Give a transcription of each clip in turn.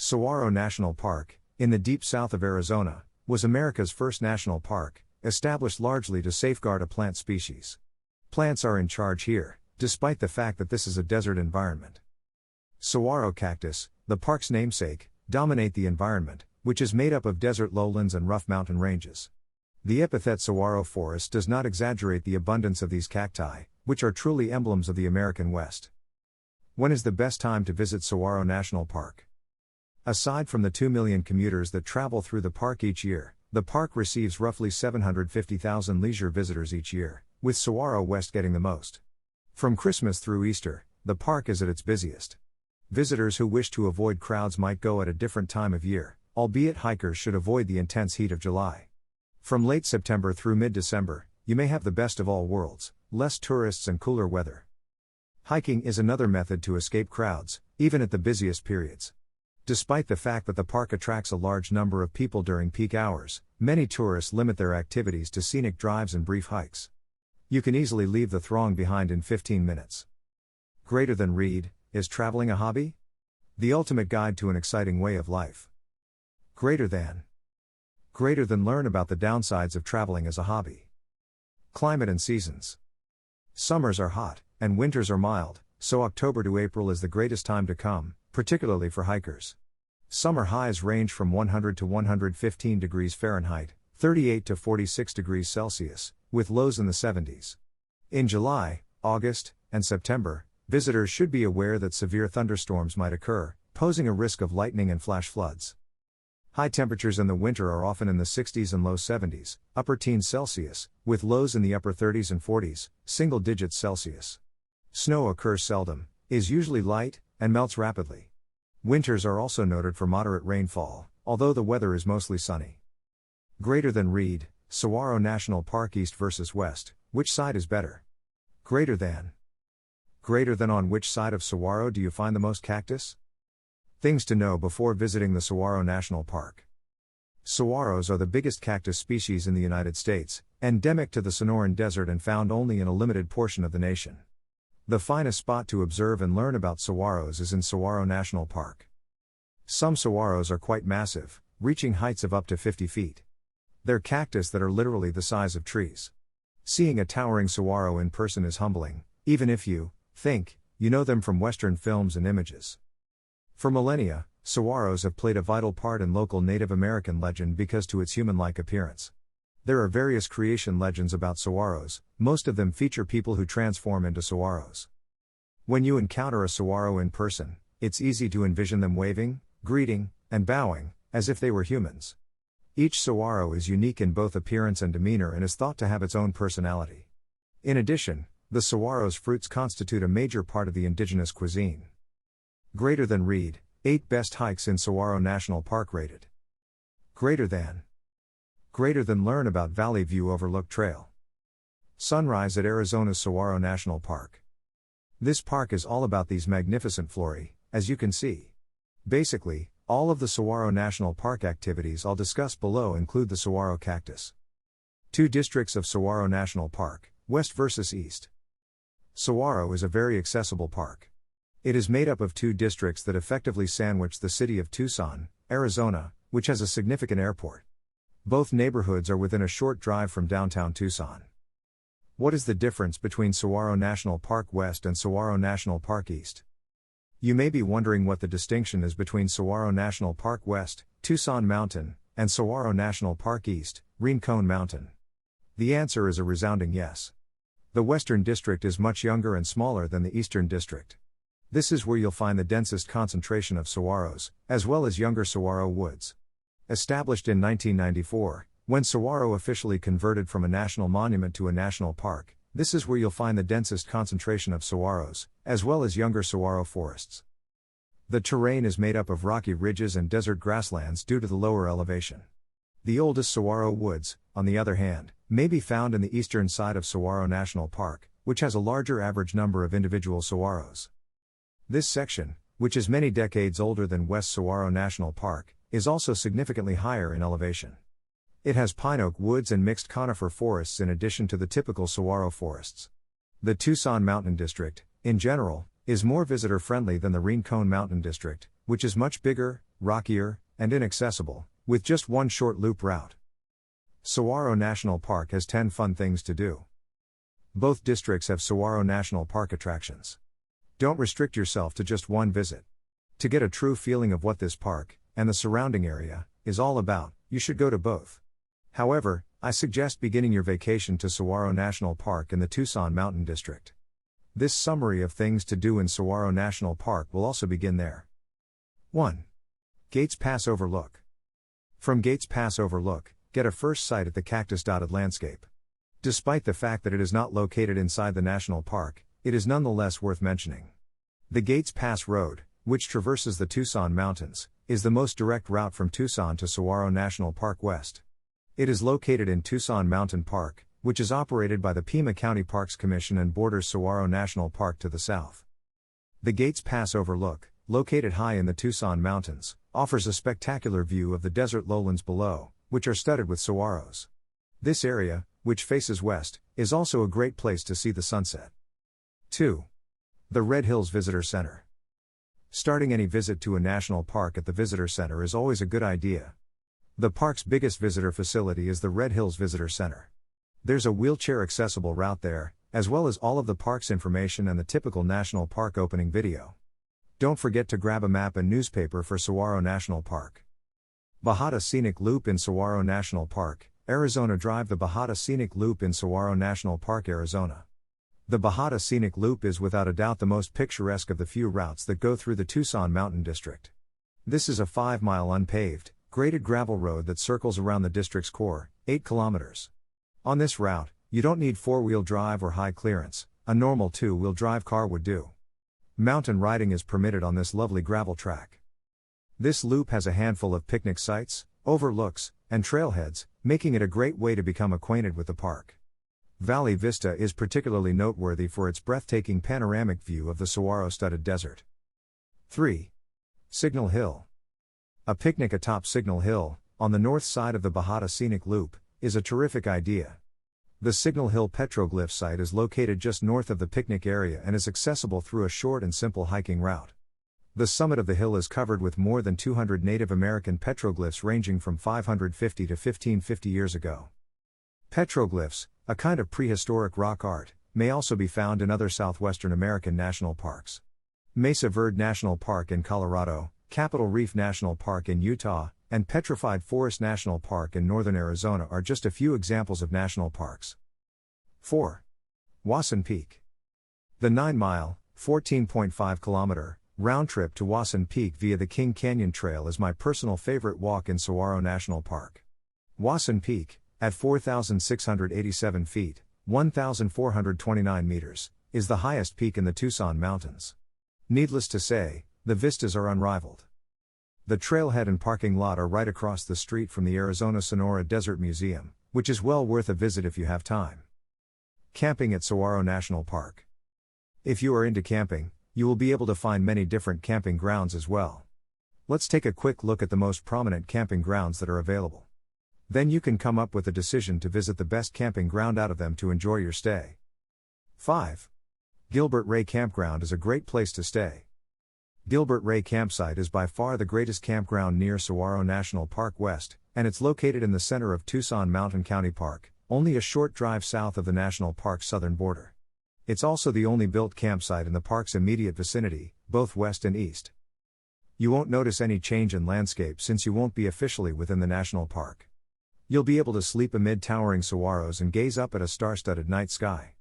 Saguaro National Park, in the deep south of Arizona, was America's first national park, established largely to safeguard a plant species. Plants are in charge here, despite the fact that this is a desert environment. Saguaro cactus, the park's namesake, dominate the environment, which is made up of desert lowlands and rough mountain ranges. The epithet saguaro forest does not exaggerate the abundance of these cacti, which are truly emblems of the American West. When is the best time to visit Saguaro National Park? Aside from the 2 million commuters that travel through the park each year, the park receives roughly 750,000 leisure visitors each year, with Saguaro West getting the most. From Christmas through Easter, the park is at its busiest. Visitors who wish to avoid crowds might go at a different time of year, albeit hikers should avoid the intense heat of July. From late September through mid-December, you may have the best of all worlds, less tourists and cooler weather. Hiking is another method to escape crowds, even at the busiest periods. Despite the fact that the park attracts a large number of people during peak hours, many tourists limit their activities to scenic drives and brief hikes. You can easily leave the throng behind in 15 minutes. Greater than read, is traveling a hobby? The ultimate guide to an exciting way of life. Greater than learn about the downsides of traveling as a hobby. Climate and seasons. Summers are hot, and winters are mild, so October to April is the greatest time to come, particularly for hikers. Summer highs range from 100 to 115 degrees Fahrenheit, 38 to 46 degrees Celsius, with lows in the 70s. In July, August, and September, visitors should be aware that severe thunderstorms might occur, posing a risk of lightning and flash floods. High temperatures in the winter are often in the 60s and low 70s, upper teens Celsius, with lows in the upper 30s and 40s, single digits Celsius. Snow occurs seldom, is usually light, and melts rapidly. Winters are also noted for moderate rainfall, although the weather is mostly sunny. Greater than read, Saguaro National Park East versus West, which side is better? Greater than on which side of Saguaro do you find the most cactus? Things to know before visiting the Saguaro National Park. Saguaros are the biggest cactus species in the United States, endemic to the Sonoran Desert and found only in a limited portion of the nation. The finest spot to observe and learn about saguaros is in Saguaro National Park. Some saguaros are quite massive, reaching heights of up to 50 feet. They're cactus that are literally the size of trees. Seeing a towering saguaro in person is humbling, even if you think you know them from Western films and images. For millennia, saguaros have played a vital part in local Native American legend because to its human-like appearance. There are various creation legends about saguaros, most of them feature people who transform into saguaros. When you encounter a saguaro in person, it's easy to envision them waving, greeting, and bowing, as if they were humans. Each saguaro is unique in both appearance and demeanor and is thought to have its own personality. In addition, the saguaro's fruits constitute a major part of the indigenous cuisine. Greater than read, 8 best hikes in Saguaro National Park rated. Greater than learn about Valley View Overlook Trail. Sunrise at Arizona's Saguaro National Park. This park is all about these magnificent flora, as you can see. Basically, all of the Saguaro National Park activities I'll discuss below include the saguaro cactus. 2 districts of Saguaro National Park, West versus East. Saguaro is a very accessible park. It is made up of 2 districts that effectively sandwich the city of Tucson, Arizona, which has a significant airport. Both neighborhoods are within a short drive from downtown Tucson. What is the difference between Saguaro National Park West and Saguaro National Park East? You may be wondering what the distinction is between Saguaro National Park West, Tucson Mountain, and Saguaro National Park East, Rincon Mountain. The answer is a resounding yes. The Western District is much younger and smaller than the Eastern District. This is where you'll find the densest concentration of saguaros, as well as younger saguaro woods. Established in 1994, when Saguaro officially converted from a national monument to a national park, this is where you'll find the densest concentration of saguaros, as well as younger saguaro forests. The terrain is made up of rocky ridges and desert grasslands due to the lower elevation. The oldest saguaro woods, on the other hand, may be found in the eastern side of Saguaro National Park, which has a larger average number of individual saguaros. This section, which is many decades older than West Saguaro National Park, is also significantly higher in elevation. It has pine oak woods and mixed conifer forests in addition to the typical saguaro forests. The Tucson Mountain District, in general, is more visitor-friendly than the Rincon Mountain District, which is much bigger, rockier, and inaccessible, with just one short loop route. Saguaro National Park has 10 fun things to do. Both districts have Saguaro National Park attractions. Don't restrict yourself to just one visit. To get a true feeling of what this park, and the surrounding area, is all about, you should go to both. However, I suggest beginning your vacation to Saguaro National Park in the Tucson Mountain District. This summary of things to do in Saguaro National Park will also begin there. 1. Gates Pass Overlook. From Gates Pass Overlook, get a first sight at the cactus-dotted landscape. Despite the fact that it is not located inside the national park, it is nonetheless worth mentioning. The Gates Pass Road, which traverses the Tucson Mountains, is the most direct route from Tucson to Saguaro National Park West. It is located in Tucson Mountain Park, which is operated by the Pima County Parks Commission and borders Saguaro National Park to the south. The Gates Pass Overlook, located high in the Tucson Mountains, offers a spectacular view of the desert lowlands below, which are studded with saguaros. This area, which faces west, is also a great place to see the sunset. 2. The Red Hills Visitor Center. Starting any visit to a national park at the Visitor Center is always a good idea. The park's biggest visitor facility is the Red Hills Visitor Center. There's a wheelchair-accessible route there, as well as all of the park's information and the typical national park opening video. Don't forget to grab a map and newspaper for Saguaro National Park. Bajada Scenic Loop in Saguaro National Park, Arizona. Drive the Bajada Scenic Loop in Saguaro National Park, Arizona. The Bajada Scenic Loop is without a doubt the most picturesque of the few routes that go through the Tucson Mountain District. This is a 5-mile unpaved, graded gravel road that circles around the district's core, 8 kilometers. On this route, you don't need 4-wheel drive or high clearance, a normal 2-wheel drive car would do. Mountain riding is permitted on this lovely gravel track. This loop has a handful of picnic sites, overlooks, and trailheads, making it a great way to become acquainted with the park. Valley Vista is particularly noteworthy for its breathtaking panoramic view of the saguaro-studded desert. 3. Signal Hill. A picnic atop Signal Hill, on the north side of the Bajada Scenic Loop, is a terrific idea. The Signal Hill petroglyph site is located just north of the picnic area and is accessible through a short and simple hiking route. The summit of the hill is covered with more than 200 Native American petroglyphs ranging from 550 to 1550 years ago. Petroglyphs, a kind of prehistoric rock art, may also be found in other southwestern American national parks. Mesa Verde National Park in Colorado, Capitol Reef National Park in Utah, and Petrified Forest National Park in northern Arizona are just a few examples of national parks. 4. Wasson Peak. The 9-mile, 14.5 kilometer, round trip to Wasson Peak via the King Canyon Trail is my personal favorite walk in Saguaro National Park. Wasson Peak, at 4,687 feet, 1,429 meters, is the highest peak in the Tucson Mountains. Needless to say, the vistas are unrivaled. The trailhead and parking lot are right across the street from the Arizona Sonora Desert Museum, which is well worth a visit if you have time. Camping at Saguaro National Park. If you are into camping, you will be able to find many different camping grounds as well. Let's take a quick look at the most prominent camping grounds that are available. Then you can come up with a decision to visit the best camping ground out of them to enjoy your stay. 5. Gilbert Ray Campground is a great place to stay. Gilbert Ray Campsite is by far the greatest campground near Saguaro National Park West, and it's located in the center of Tucson Mountain County Park, only a short drive south of the national park's southern border. It's also the only built campsite in the park's immediate vicinity, both west and east. You won't notice any change in landscape since you won't be officially within the national park. You'll be able to sleep amid towering saguaros and gaze up at a star-studded night sky.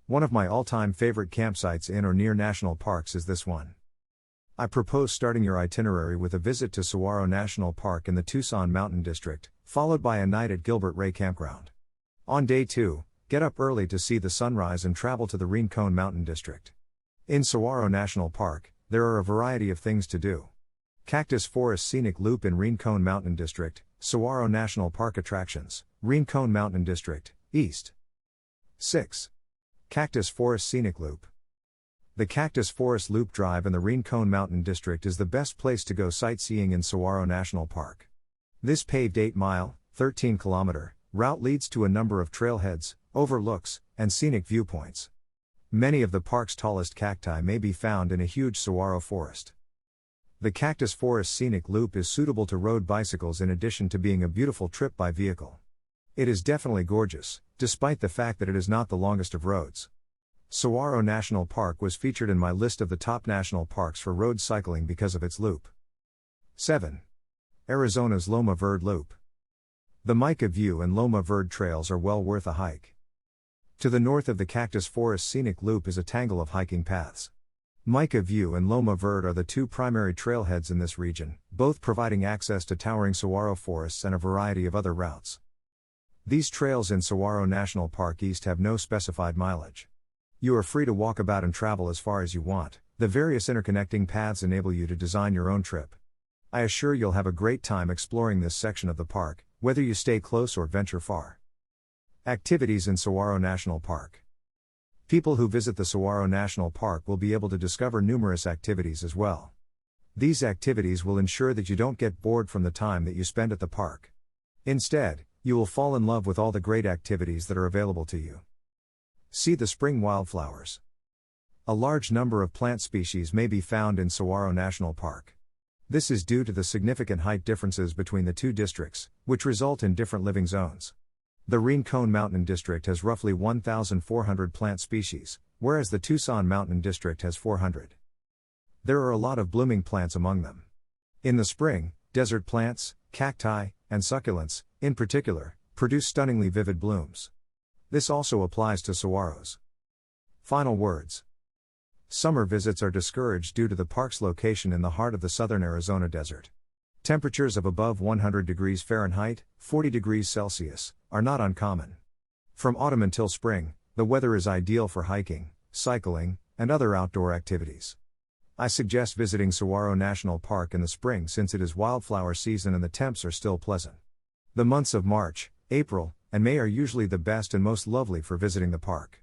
One of my all-time favorite campsites in or near national parks is this one. I propose starting your itinerary with a visit to Saguaro National Park in the Tucson Mountain District, followed by a night at Gilbert Ray Campground. On day 2, get up early to see the sunrise and travel to the Rincon Mountain District. In Saguaro National Park, there are a variety of things to do. Cactus Forest Scenic Loop in Rincon Mountain District, Saguaro National Park attractions, Rincon Mountain District, East. 6. Cactus Forest Scenic Loop. The Cactus Forest Loop Drive in the Rincon Mountain District is the best place to go sightseeing in Saguaro National Park. This paved 8-mile, 13-kilometer, route leads to a number of trailheads, overlooks, and scenic viewpoints. Many of the park's tallest cacti may be found in a huge saguaro forest. The Cactus Forest Scenic Loop is suitable to road bicycles in addition to being a beautiful trip by vehicle. It is definitely gorgeous, despite the fact that it is not the longest of roads. Saguaro National Park was featured in my list of the top national parks for road cycling because of its loop. 7. Arizona's Loma Verde Loop. The Mica View and Loma Verde trails are well worth a hike. To the north of the Cactus Forest Scenic Loop is a tangle of hiking paths. Mica View and Loma Verde are the two primary trailheads in this region, both providing access to towering saguaro forests and a variety of other routes. These trails in Saguaro National Park East have no specified mileage. You are free to walk about and travel as far as you want. The various interconnecting paths enable you to design your own trip. I assure you'll have a great time exploring this section of the park, whether you stay close or venture far. Activities in Saguaro National Park. People who visit the Saguaro National Park will be able to discover numerous activities as well. These activities will ensure that you don't get bored from the time that you spend at the park. Instead, you will fall in love with all the great activities that are available to you. See the spring wildflowers. A large number of plant species may be found in Saguaro National Park. This is due to the significant height differences between the two districts, which result in different living zones. The Rincon Mountain District has roughly 1,400 plant species, whereas the Tucson Mountain District has 400. There are a lot of blooming plants among them. In the spring, desert plants, cacti, and succulents, in particular, produce stunningly vivid blooms. This also applies to saguaros. Final words. Summer visits are discouraged due to the park's location in the heart of the southern Arizona desert. Temperatures of above 100 degrees Fahrenheit, 40 degrees Celsius, are not uncommon. From autumn until spring, the weather is ideal for hiking, cycling, and other outdoor activities. I suggest visiting Saguaro National Park in the spring since it is wildflower season and the temps are still pleasant. The months of March, April, and May are usually the best and most lovely for visiting the park.